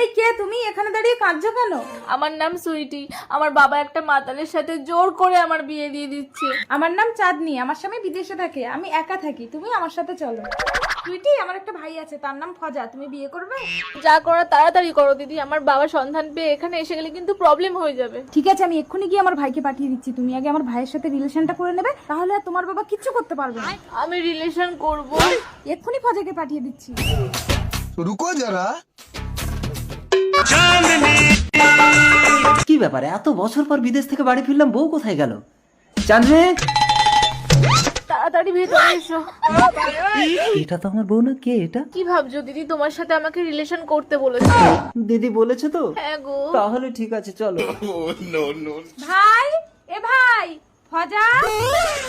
এই কে তুমি? এখানে দাঁড়িয়ে কাঁদছো কেন? আমার নাম সুইটি। আমার বাবা একটা মাতালের সাথে জোর করে আমার বিয়ে দিয়ে দিচ্ছে। আমার নাম চাঁদনি। আমার স্বামী বিদেশে থাকে, আমি একা থাকি। তুমি আমার সাথে চলো। সুইটি, আমার একটা ভাই আছে, তার নাম ফজা। তুমি বিয়ে করবে? যা করার তাড়াতাড়ি করো দিদি, আমার বাবা সন্ধান পেয়ে এখানে এসে গেলে কিন্তু প্রবলেম হয়ে যাবে। ঠিক আছে, আমি এক্ষুনি গিয়ে আমার ভাইকে পাঠিয়ে দিচ্ছি। তুমি আগে আমার ভাইয়ের সাথে রিলেশনটা করে নেবে, তাহলে আর তোমার বাবা কিচ্ছু করতে পারবে না। আমি রিলেশন করব। এক্ষুনি ফজাকে পাঠিয়ে দিচ্ছি। रुको जरा। কি ব্যাপারে এত বছর পর বিদেশ থেকে বাড়ি ফিরলাম, বউ কোথায় গেল? চাঁদনি, তাড়াতাড়ি ভেতরে এসো। এটা তো আমার বউ না। কে এটা? কি ভাবছো দিদি? তোমার সাথে আমাকে রিলেশন করতে বলেছে। দিদি বলেছে তো? হ্যাঁ গো। তাহলে ঠিক আছে, চলো। ভাই, এ ভাই, ফজা।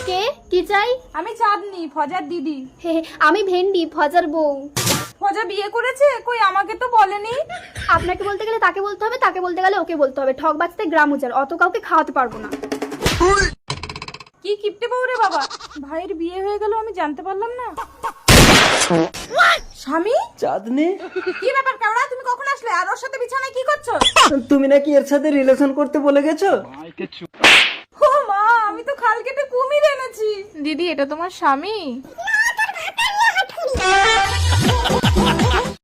কে? কি চাই? আমি চাঁদনি, ফজার দিদি। হে হে, আমি ভেন্ডি, ফজার বউ। ফজা বিয়ে করেছে? কই, আমাকে তো বলেনি। আপনাকে বলতে গেলে তাকে বলতে হবে, তাকে বলতে গেলে ওকে বলতে হবে। ঠক বাঁচতে গ্রাম উজার, অত কাউকে খাওয়াতে পারবো না। কি কিপটে বউ রে বাবা! ভাইয়ের বিয়ে হয়ে গেল, আমি জানতে পারলাম না। স্বামী? চাঁদনি, কি ব্যাপার কাওড়া? তুমি কখন আসলে? আর ওর সাথে বিছানায় কি করছো? তুমি নাকি এর সাথে রিলেশন করতে বলে গেছো? ও মা, আমি তো খাল কেটে কুমির এনেছি। দিদি, এটা তোমার স্বামী?